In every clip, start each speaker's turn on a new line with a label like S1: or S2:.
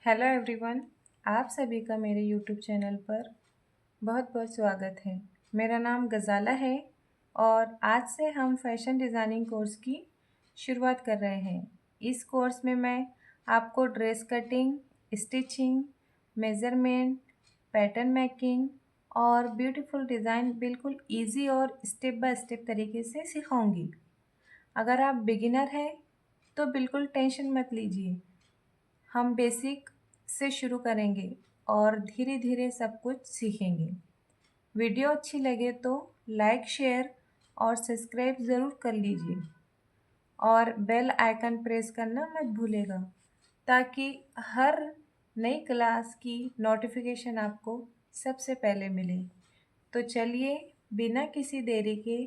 S1: Hello everyone. आप सभी का मेरे यूट्यूब चैनल पर बहुत बहुत स्वागत है। मेरा नाम गज़ाला है और आज से हम फैशन डिज़ाइनिंग कोर्स की शुरुआत कर रहे हैं। इस कोर्स में मैं आपको dress cutting, stitching, measurement, pattern making और ब्यूटीफुल डिज़ाइन बिल्कुल इजी और स्टेप बाय स्टेप तरीके से सिखाऊंगी। अगर आप बिगिनर हैं तो बिल्कुल टेंशन मत लीजिए। हम बेसिक से शुरू करेंगे और धीरे धीरे सब कुछ सीखेंगे। वीडियो अच्छी लगे तो लाइक, शेयर और सब्सक्राइब ज़रूर कर लीजिए और बेल आइकन प्रेस करना मत भूलेगा ताकि हर नई क्लास की नोटिफिकेशन आपको सबसे पहले मिले। तो चलिए बिना किसी देरी के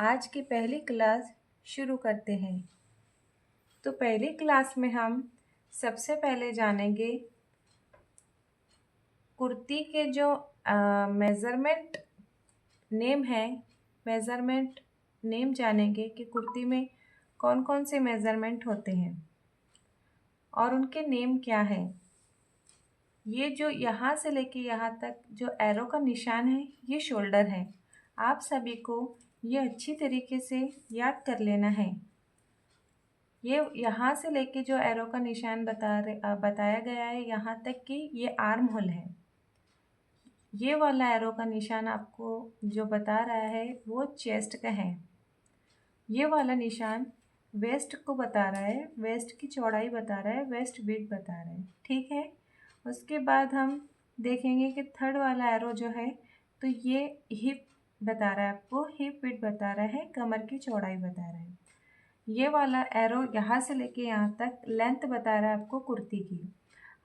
S1: आज की पहली क्लास शुरू करते हैं। तो पहली क्लास में हम सबसे पहले जानेंगे कुर्ती के जो मेज़रमेंट नेम है। मेज़रमेंट नेम जानेंगे कि कुर्ती में कौन कौन से मेज़रमेंट होते हैं और उनके नेम क्या है। ये जो यहाँ से लेके यहाँ तक जो एरो का निशान है ये शोल्डर है। आप सभी को ये अच्छी तरीके से याद कर लेना है। ये यहाँ से लेके जो एरो का निशान बताया गया है यहाँ तक कि ये आर्म होल है। ये वाला एरो का निशान आपको जो बता रहा है वो चेस्ट का है। ये वाला निशान वेस्ट को बता रहा है, वेस्ट की चौड़ाई बता रहा है, वेस्ट विड्थ बता रहा है। ठीक है। उसके बाद हम देखेंगे कि थर्ड वाला एरो जो है तो ये हिप बता रहा है, आपको हिप विड्थ बता रहा है, कमर की चौड़ाई बता रहा है। ये वाला एरो यहाँ से लेके यहाँ तक लेंथ बता रहा है आपको कुर्ती की।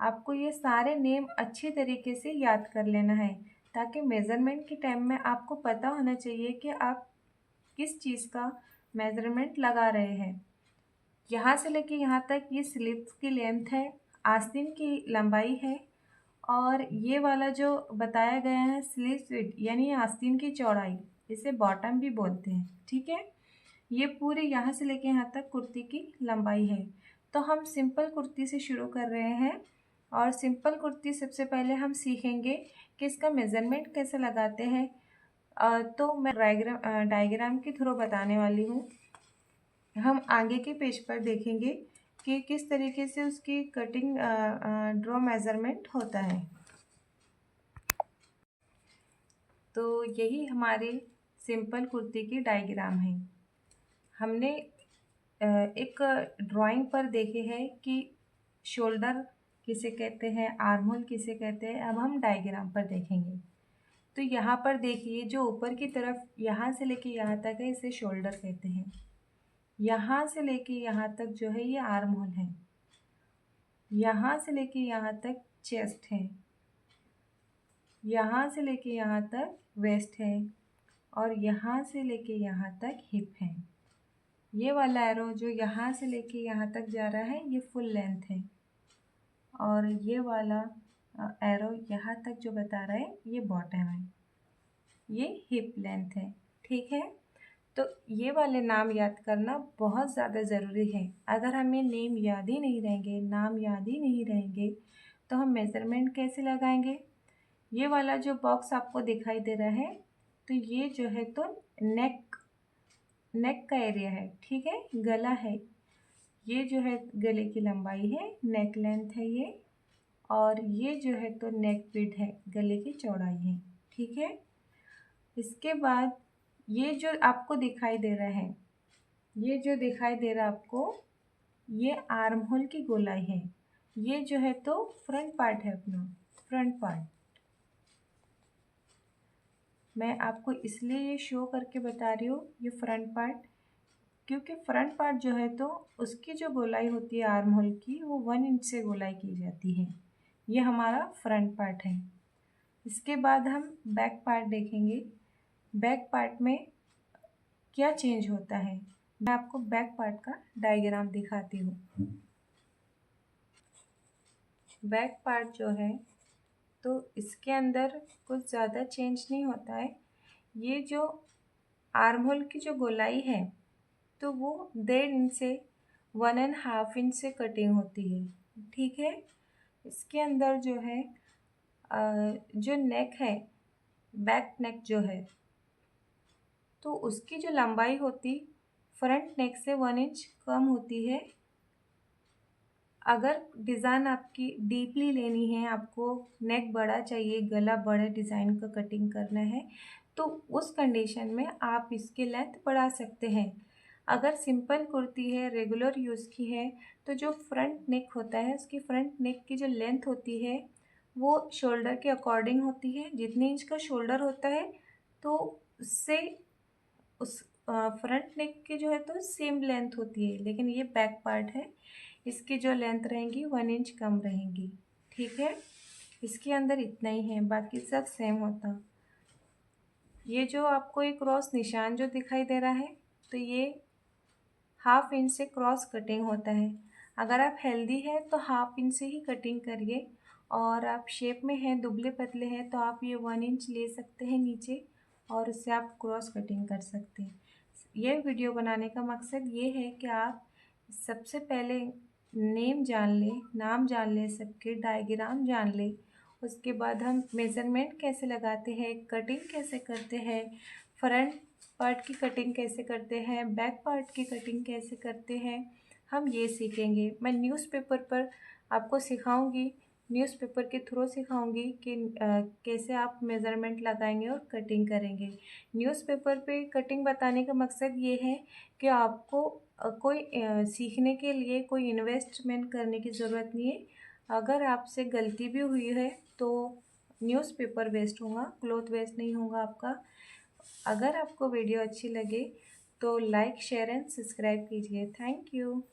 S1: आपको ये सारे नेम अच्छी तरीके से याद कर लेना है ताकि मेज़रमेंट के टाइम में आपको पता होना चाहिए कि आप किस चीज़ का मेज़रमेंट लगा रहे हैं। यहाँ से लेके यहाँ तक ये स्लीव्स की लेंथ है, आस्तीन की लंबाई है और ये वाला जो बताया गया है स्लीव्स विड्थ यानी आस्तीन की चौड़ाई, इसे बॉटम भी बोलते हैं। ठीक है। ये पूरे यहाँ से लेके यहाँ तक कुर्ती की लंबाई है। तो हम सिंपल कुर्ती से शुरू कर रहे हैं और सिंपल कुर्ती सबसे पहले हम सीखेंगे कि इसका मेज़रमेंट कैसे लगाते हैं। तो मैं डायग्राम के थ्रू बताने वाली हूँ। हम आगे के पेज पर देखेंगे कि किस तरीके से उसकी कटिंग ड्रॉ मेज़रमेंट होता है। तो यही हमारे सिंपल कुर्ती की डायग्राम है। हमने एक ड्राइंग पर देखे हैं कि शोल्डर किसे कहते हैं, आर्म होल किसे कहते हैं। अब हम डायग्राम पर देखेंगे। तो यहाँ पर देखिए जो ऊपर की तरफ यहाँ से लेके यहाँ तक है इसे शोल्डर कहते हैं। यहाँ से लेके यहाँ तक जो है ये आर्म होल है। यहाँ से लेके यहाँ तक चेस्ट है। यहाँ से लेके यहाँ तक वेस्ट है और यहाँ से लेके यहाँ तक हिप है। ये वाला एरो जो यहाँ से लेके यहाँ तक जा रहा है ये फुल लेंथ है और ये वाला एरो यहाँ तक जो बता रहा है ये बॉटम है, ये हिप लेंथ है। ठीक है। तो ये वाले नाम याद करना बहुत ज़्यादा ज़रूरी है। अगर हमें नेम याद ही नहीं रहेंगे, नाम याद ही नहीं रहेंगे तो हम मेज़रमेंट कैसे लगाएंगे। ये वाला जो बॉक्स आपको दिखाई दे रहा है तो ये जो है तो नेक का एरिया है। ठीक है, गला है। ये जो है गले की लंबाई है, नेक लेंथ है ये। और ये जो है तो नेक विड्थ है, गले की चौड़ाई है। ठीक है। इसके बाद ये जो आपको दिखाई दे रहा है, ये जो दिखाई दे रहा है आपको, ये आर्म होल की गोलाई है। ये जो है तो फ्रंट पार्ट है अपना, फ्रंट पार्ट। मैं आपको इसलिए ये शो करके बता रही हूँ ये फ्रंट पार्ट, क्योंकि फ्रंट पार्ट जो है तो उसकी जो गोलाई होती है आर्म होल की वो 1 इंच से गोलाई की जाती है। ये हमारा फ्रंट पार्ट है। इसके बाद हम बैक पार्ट देखेंगे। बैक पार्ट में क्या चेंज होता है, मैं आपको बैक पार्ट का डायग्राम दिखाती हूँ। बैक पार्ट जो है तो इसके अंदर कुछ ज़्यादा चेंज नहीं होता है। ये जो आर्म होल की जो गोलाई है तो वो 1.5 इंच से 1.5 इंच से कटिंग होती है। ठीक है। इसके अंदर जो है जो नेक है, बैक नेक जो है, तो उसकी जो लंबाई होती फ्रंट नेक से 1 इंच कम होती है। अगर डिज़ाइन आपकी डीपली लेनी है, आपको नेक बड़ा चाहिए, गला बड़े डिज़ाइन का कटिंग करना है, तो उस कंडीशन में आप इसकी लेंथ बढ़ा सकते हैं। अगर सिंपल कुर्ती है, रेगुलर यूज़ की है, तो जो फ्रंट नेक होता है, उसकी फ्रंट नेक की जो लेंथ होती है वो शोल्डर के अकॉर्डिंग होती है। जितने इंच का शोल्डर होता है तो उससे उस फ्रंट नेक की जो है तो सेम लेंथ होती है, लेकिन ये बैक पार्ट है, इसकी जो लेंथ रहेंगी 1 इंच कम रहेंगी। ठीक है, इसके अंदर इतना ही है, बाकी सब सेम होता। ये जो आपको एक क्रॉस निशान जो दिखाई दे रहा है, तो ये 1/2 इंच से क्रॉस कटिंग होता है। अगर आप हेल्दी है तो 1/2 इंच से ही कटिंग करिए, और आप शेप में हैं, दुबले पतले हैं, तो आप ये 1 इंच ले सकते हैं नीचे, और उससे आप क्रॉस कटिंग कर सकते हैं। ये वीडियो बनाने का मकसद ये है कि आप सबसे पहले नेम जान लें, नाम जान लें, सबके डायग्राम जान लें। उसके बाद हम मेज़रमेंट कैसे लगाते हैं, कटिंग कैसे करते हैं, फ्रंट पार्ट की कटिंग कैसे करते हैं, बैक पार्ट की कटिंग कैसे करते हैं, हम ये सीखेंगे। मैं न्यूज़पेपर पर आपको सिखाऊंगी, न्यूज़पेपर के थ्रू सिखाऊंगी कि कैसे आप मेज़रमेंट लगाएंगे और कटिंग करेंगे। न्यूज़पेपर पे कटिंग बताने का मकसद ये है कि आपको कोई सीखने के लिए कोई इन्वेस्टमेंट करने की ज़रूरत नहीं है। अगर आपसे गलती भी हुई है तो न्यूज़पेपर वेस्ट होगा, क्लॉथ वेस्ट नहीं होगा आपका। अगर आपको वीडियो अच्छी लगे तो लाइक, शेयर एंड सब्सक्राइब कीजिए। Thank you.